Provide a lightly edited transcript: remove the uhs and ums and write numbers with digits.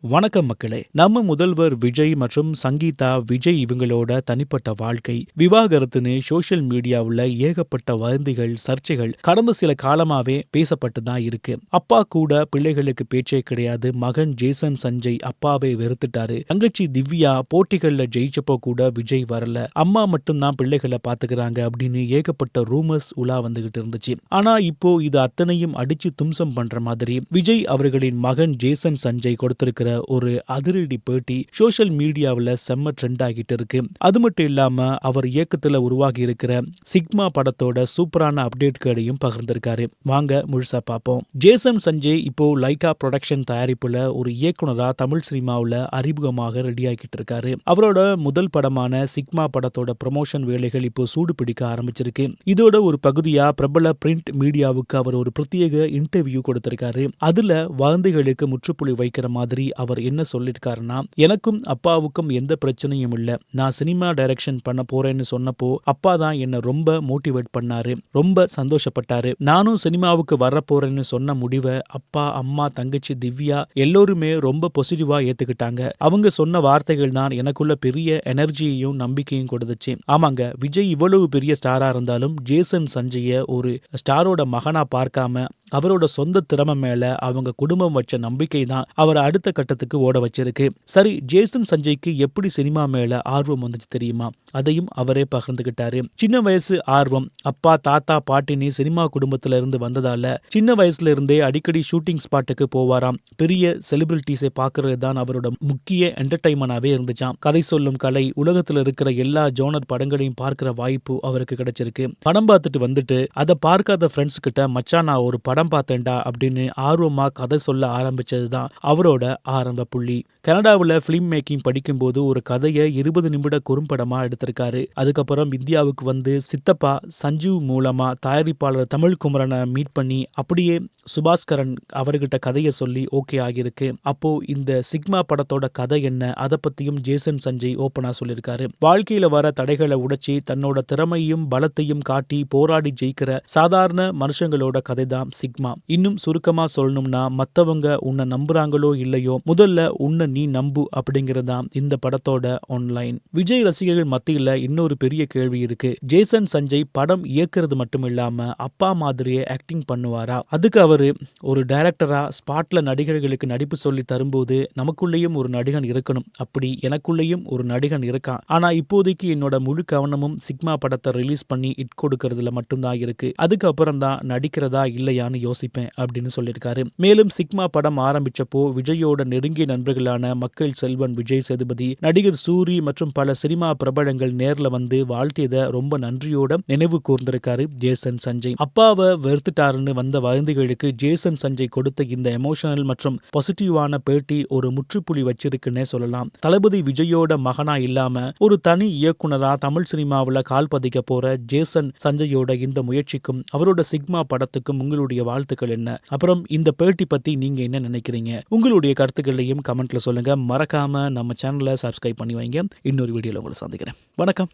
வணக்கம் மக்களே. நம்ம முதல்வர் விஜய் மற்றும் சங்கீதா விஜய் இவங்களோட தனிப்பட்ட வாழ்க்கை, விவாகரத்துன்னு சோஷியல் மீடியாவுல ஏகப்பட்ட வதந்திகள், சர்ச்சைகள் கடந்த சில காலமாவே பேசப்பட்டு தான் இருக்கு. அப்பா கூட பிள்ளைகளுக்கு பேச்சே கிடையாது. மகன் ஜேசன் சஞ்சய் அப்பாவை வெறுத்துட்டாரு. தங்கச்சி திவ்யா போட்டிகள்ல ஜெயிச்சப்போ கூட விஜய் வரல. அம்மா மட்டும் தான் பிள்ளைகளை பாத்துக்கிறாங்க அப்படின்னு ஏகப்பட்ட ரூமர்ஸ் உலா வந்துகிட்டு இருந்துச்சு. ஆனா இப்போ இது அத்தனையும் அடிச்சு தும்சம் பண்ற மாதிரி விஜய் அவர்களின் மகன் ஜேசன் சஞ்சய் கொடுத்திருக்கிற ஒரு அதிரடி பேட்டி சோஷியல் மீடியாவில் செம்ம ட்ரெண்ட் ஆகிட்டு இருக்கு. அது மட்டும் இல்லாம அவர் இயக்கத்துல உருவாகி இருக்கிற சிக்மா படத்தோட சூப்பரான அப்டேட்களையும் பகிர்ந்திருக்காரு. வாங்க முழுசா பார்ப்போம். ஜேசன் சஞ்சய் இப்போ லைகா ப்ரொடக்ஷன் தயாரிப்புல ஒரு இயக்குனரா தமிழ் சினிமாவில் அறிமுகமாக ரெடி ஆகிட்டு இருக்காரு. அவரோட முதல் படமான சிக்மா படத்தோட ப்ரமோஷன் வேலைகள் இப்போ சூடு பிடிக்க ஆரம்பிச்சிருக்கு. இதோட ஒரு பகுதியா பிரபல பிரிண்ட் மீடியாவுக்கு அவர் ஒரு பிரத்யேக இன்டர்வியூ கொடுத்திருக்காரு. அதுல வதந்திகளுக்கு முற்றுப்புள்ளி வைக்கிற மாதிரி அவர் என்ன சொல்லிருக்காருன்னா, எனக்கும் அப்பாவுக்கும் எந்த பிரச்சனையும் இல்ல. நான் சினிமா டைரக்ஷன் பண்ண போறேன்னு சொன்னப்போ அப்பா தான் என்ன ரொம்ப மோட்டிவேட் பண்ணாரு, ரொம்ப சந்தோஷப்பட்டாரு. நானும் சினிமாவுக்கு வர போறேன்னு சொன்ன முடிவை அப்பா, அம்மா, தங்கச்சி திவ்யா எல்லோருமே ரொம்ப பாசிட்டிவா ஏத்துக்கிட்டாங்க. அவங்க சொன்ன வார்த்தைகள் தான் எனக்குள்ள பெரிய எனர்ஜியையும் நம்பிக்கையும் கொடுத்துச்சு. ஆமாங்க, விஜய் இவ்வளவு பெரிய ஸ்டாரா இருந்தாலும் ஜேசன் சஞ்சய ஒரு ஸ்டாரோட மகனா பார்க்காம அவரோட சொந்த திறமை மேல அவங்க குடும்பம் வச்ச நம்பிக்கை தான் அவரை அடுத்த கட்டத்துக்கு ஓட வச்சிருக்கு. சரி, ஜேசன் சஞ்சய்க்கு எப்படி சினிமா மேல ஆர்வம் வந்துச்சு தெரியுமா? அதையும் அவரே பகிர்ந்துகிட்டாரு. சின்ன வயசு ஆர்வம். அப்பா, தாத்தா, பாட்டினி சினிமா குடும்பத்துல இருந்து வந்ததால சின்ன வயசுல இருந்தே அடிக்கடி ஷூட்டிங் ஸ்பாட்டுக்கு போவாராம். பெரிய செலிபிரிட்டிஸை பாக்குறது தான் அவரோட முக்கிய என்டர்டைன்மெண்டாவே இருந்துச்சாம். கதை சொல்லும் கலை, உலகத்துல இருக்கிற எல்லா ஜோனர் படங்களையும் பார்க்கிற வாய்ப்பு அவருக்கு கிடைச்சிருக்கு. படம் பார்த்துட்டு வந்துட்டு அதை பார்க்காத ஃப்ரெண்ட்ஸ் கிட்ட மச்சான் நான் ஒரு படம் பார்த்தேன்டா அப்படின்னு ஆர்வமா கதை சொல்ல ஆரம்பிச்சதுதான் அவரோட ஆரம்ப புள்ளி. கனடாவில் பிலிம் மேக்கிங் படிக்கும்போது ஒரு கதையை 20 நிமிட குறும்படமா எடுத்திருக்காரு. அதுக்கப்புறம் இந்தியாவுக்கு வந்து சித்தப்பா சஞ்சீவ் மூலமா தயாரிப்பாளர் தமிழ் குமரனை மீட் பண்ணி அப்படியே சுபாஸ்கரன் அவர்கிட்ட கதையை சொல்லி ஓகே ஆகியிருக்கு. அப்போ இந்த சிக்மா படத்தோட கதை என்ன, அதை பத்தியும் ஜேசன் சஞ்சய் ஓப்பனா சொல்லியிருக்காரு. வாழ்க்கையில வர தடைகளை உடைச்சி தன்னோட திறமையும் பலத்தையும் காட்டி போராடி ஜெயிக்கிற சாதாரண மனுஷங்களோட கதை தான் சிக்மா. இன்னும் சுருக்கமா சொல்லணும்னா, மத்தவங்க உன்னை நம்புறாங்களோ இல்லையோ, முதல்ல உன்னை நீ நம்பு அப்படிங்கறதுதான் இந்த படத்தோட ஆன்லைன். விஜய் ரசிகர்கள் மத்தியில இன்னொரு பெரிய கேள்வி இருக்கு. ஜேசன் சஞ்சய் படம் இயக்குறது மட்டும் இல்லாம அப்பா மாதிரியே ஆக்டிங் பண்ணுவாரா? அதுக்கு அவரு ஒரு டைரக்டரா ஸ்பாட்ல நடிகர்களுக்கு நடிப்பு சொல்லி தரும்போது நமக்குள்ளேயும் ஒரு நடிகன் இருக்கணும். அப்படி எனக்குள்ளேயும் ஒரு நடிகன் இருக்கான். ஆனா இப்போதைக்கு என்னோட முழு கவனமும் சிக்மா படத்தை ரிலீஸ் பண்ணி இட் கொடுக்கறதுல மட்டும்தான் இருக்கு. அதுக்கப்புறம் தான் நடிக்கிறதா இல்லையான்னு யோசிப்பேன் அப்படின்னு சொல்லியிருக்காரு. மேலும் சிக்மா படம் ஆரம்பிச்சப்போ விஜயோட நெருங்கிய நண்பர்களான மக்கள் செல்வன் விஜய் சேதுபதி, நடிகர் சூரி மற்றும் பல சினிமா பிரபலங்கள் நேர்ல வந்து வாழ்த்தியதை ரொம்ப நன்றியோட நினைவு கூர்ந்திருக்காரு ஜேசன் சஞ்சய். அப்பாவை வெறுத்துட்டாருன்னு வந்த வதந்திகளுக்கு ஜேசன் சஞ்சய் கொடுத்த இந்த எமோஷனல் மற்றும் பாசிட்டிவான பேட்டி ஒரு முற்றுப்புள்ளி வச்சிருக்குன்னே சொல்லலாம். தளபதி விஜயோட மகனா இல்லாம ஒரு தனி இயக்குனரா தமிழ் சினிமாவில் கால் பதிக்க போற ஜேசன் சஞ்சயோட இந்த முயற்சிக்கும் அவரோட சிக்மா படத்துக்கும் உங்களுடைய வாழ்த்துக்கள் என்ன? அப்புறம் இந்த பேட்டி பத்தி நீங்க என்ன நினைக்கிறீங்க? உங்களுடைய கருத்துக்களையும் கமெண்ட்ல சொல்லுங்க. மறக்காம நம்ம சேனலை சப்ஸ்கிரைப் பண்ணி வைங்க. இன்னொரு வீடியோல உங்களை சந்திக்கிறேன். வணக்கம்.